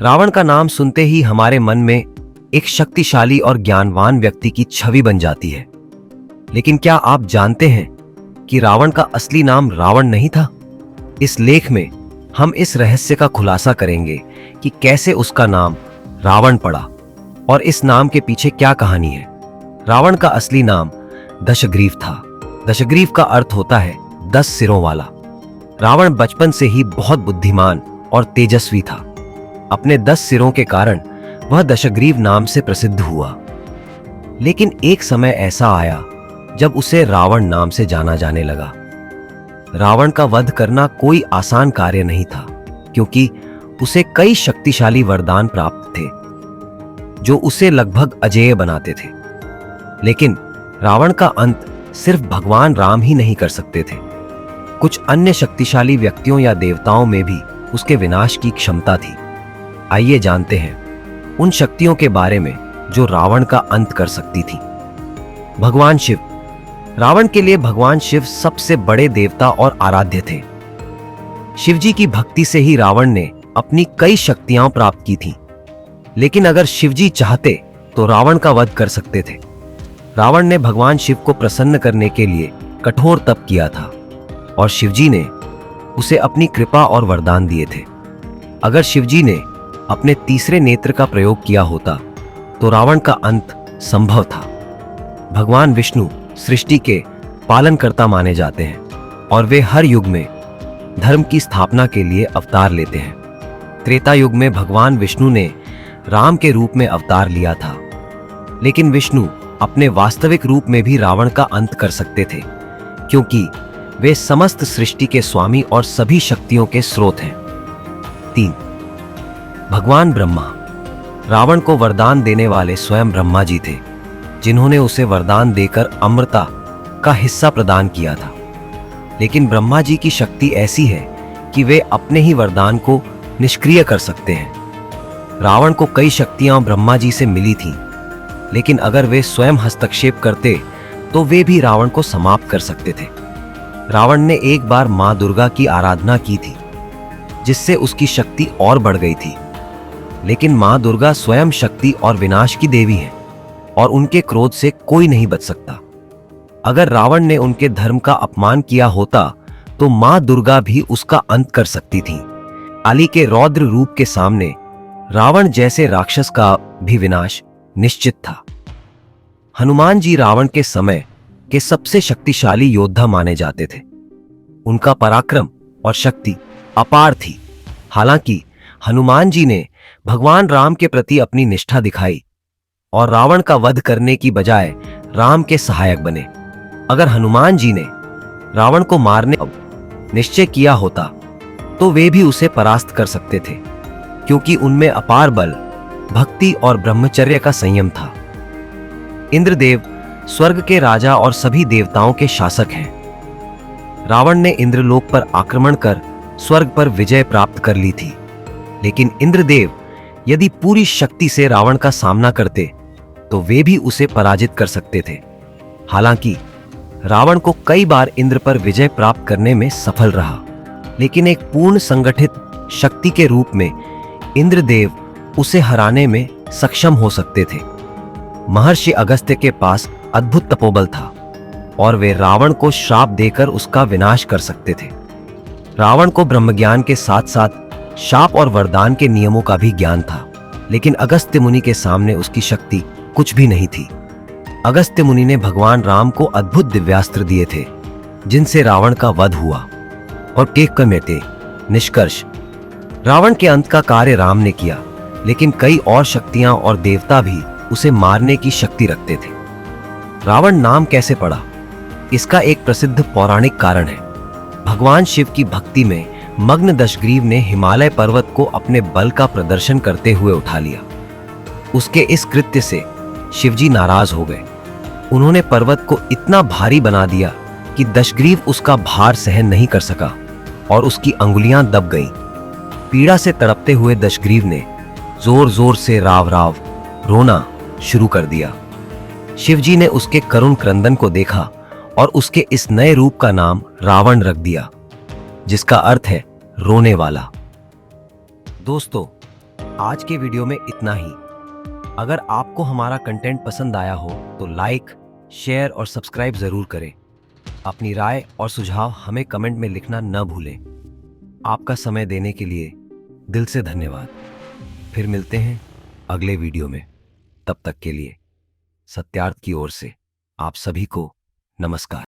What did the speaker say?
रावण का नाम सुनते ही हमारे मन में एक शक्तिशाली और ज्ञानवान व्यक्ति की छवि बन जाती है। लेकिन क्या आप जानते हैं कि रावण का असली नाम रावण नहीं था? इस लेख में हम इस रहस्य का खुलासा करेंगे कि कैसे उसका नाम रावण पड़ा और इस नाम के पीछे क्या कहानी है। रावण का असली नाम दशग्रीव था। दशग्रीव का अर्थ होता है 10 सिरों वाला। रावण बचपन से ही बहुत बुद्धिमान और तेजस्वी था। अपने 10 सिरों के कारण वह दशग्रीव नाम से प्रसिद्ध हुआ। लेकिन एक समय ऐसा आया जब उसे रावण नाम से जाना जाने लगा। रावण का वध करना कोई आसान कार्य नहीं था, क्योंकि उसे कई शक्तिशाली वरदान प्राप्त थे जो उसे लगभग अजेय बनाते थे। लेकिन रावण का अंत सिर्फ भगवान राम ही नहीं कर सकते थे। कुछ अन्य शक्तिशाली व्यक्तियों या देवताओं में भी उसके विनाश की क्षमता थी। आइए जानते हैं उन शक्तियों के बारे में जो रावण का अंत कर सकती थी। भगवान शिव। रावण के लिए भगवान शिव सबसे बड़े देवता और आराध्य थे। शिव जी की भक्ति से ही रावण ने अपनी कई शक्तियां प्राप्त की थीं। लेकिन अगर शिव जी चाहते तो रावण का वध कर सकते थे। रावण ने भगवान शिव को प्रसन्न करने के लिए कठोर तप किया था और शिवजी ने उसे अपनी कृपा और वरदान दिए थे। अगर शिवजी ने अपने तीसरे नेत्र का प्रयोग किया होता तो रावण का अंत संभव था। भगवान विष्णु सृष्टि के पालनकर्ता माने जाते हैं और वे हर युग में धर्म की स्थापना के लिए अवतार लेते हैं। त्रेता युग में भगवान विष्णु ने राम के रूप में अवतार लिया था। लेकिन विष्णु अपने वास्तविक रूप में भी रावण का अंत कर सकते थे, क्योंकि वे समस्त सृष्टि के स्वामी और सभी शक्तियों के स्रोत हैं। 3. भगवान ब्रह्मा। रावण को वरदान देने वाले स्वयं ब्रह्मा जी थे, जिन्होंने उसे वरदान देकर अमरता का हिस्सा प्रदान किया था। लेकिन ब्रह्मा जी की शक्ति ऐसी है कि वे अपने ही वरदान को निष्क्रिय कर सकते हैं। रावण को कई शक्तियां ब्रह्मा जी से मिली थीं, लेकिन अगर वे स्वयं हस्तक्षेप करते तो वे भी रावण को समाप्त कर सकते थे। रावण ने एक बार मां दुर्गा की आराधना की थी, जिससे उसकी शक्ति और बढ़ गई थी। लेकिन मां दुर्गा स्वयं शक्ति और विनाश की देवी हैं और उनके क्रोध से कोई नहीं बच सकता। अगर रावण ने उनके धर्म का अपमान किया होता तो मां दुर्गा भी उसका अंत कर सकती थीं। काली के रौद्र रूप के सामने रावण जैसे राक्षस का भी विनाश निश्चित था। हनुमान जी रावण के समय के सबसे शक्तिशाली योद्धा माने जाते थे। उनका पराक्रम और शक्ति अपार थी। हालांकि हनुमान जी ने भगवान राम के प्रति अपनी निष्ठा दिखाई और रावण का वध करने की बजाय राम के सहायक बने। अगर हनुमान जी ने रावण को मारने का निश्चय किया होता तो वे भी उसे परास्त कर सकते थे, क्योंकि उनमें अपार बल, भक्ति और ब्रह्मचर्य का संयम था। इंद्रदेव स्वर्ग के राजा और सभी देवताओं के शासक हैं। रावण ने इंद्रलोक पर आक्रमण कर स्वर्ग पर विजय प्राप्त कर ली थी। लेकिन इंद्रदेव यदि पूरी शक्ति से रावण का सामना करते तो वे भी उसे पराजित कर सकते थे। हालांकि रावण को कई बार इंद्र पर विजय प्राप्त करने में सफल रहा, लेकिन एक पूर्ण संगठित शक्ति के रूप में इंद्रदेव उसे हराने में सक्षम हो सकते थे। महर्षि अगस्त्य के पास अद्भुत तपोबल था और वे रावण को श्राप देकर उसका विनाश कर सकते थे। रावण को ब्रह्मज्ञान के साथ साथ शाप और वरदान के नियमों का भी ज्ञान था, लेकिन अगस्त्य मुनि के सामने उसकी शक्ति कुछ भी नहीं थी। अगस्त्य मुनि ने भगवान राम को अद्भुत दिव्यास्त्र दिए थे, जिनसे रावण का वध हुआ। और केकमेते निष्कर्ष, रावण के अंत का कार्य राम ने किया, लेकिन कई और शक्तियां और देवता भी उसे मारने की शक्ति रखते थे। रावण नाम कैसे पड़ा? इसका एक प्रसिद्ध पौराणिक कारण है। भगवान शिव की भक्ति में मग्न दशग्रीव ने हिमालय पर्वत को अपने बल का प्रदर्शन करते हुए उठा लिया। उसके इस कृत्य से शिवजी नाराज हो गए। उन्होंने पर्वत को इतना भारी बना दिया कि दशग्रीव उसका भार सहन नहीं कर सका और उसकी अंगुलियां दब गईं। पीड़ा से तड़पते हुए दशग्रीव ने जोर जोर से राव राव रोना शुरू कर दिया। शिवजी ने उसके करुण क्रंदन को देखा और उसके इस नए रूप का नाम रावण रख दिया, जिसका अर्थ है रोने वाला। दोस्तों, आज के वीडियो में इतना ही। अगर आपको हमारा कंटेंट पसंद आया हो तो लाइक, शेयर और सब्सक्राइब जरूर करें। अपनी राय और सुझाव हमें कमेंट में लिखना न भूलें। आपका समय देने के लिए दिल से धन्यवाद। फिर मिलते हैं अगले वीडियो में। तब तक के लिए सत्यार्थ की ओर से आप सभी को नमस्कार।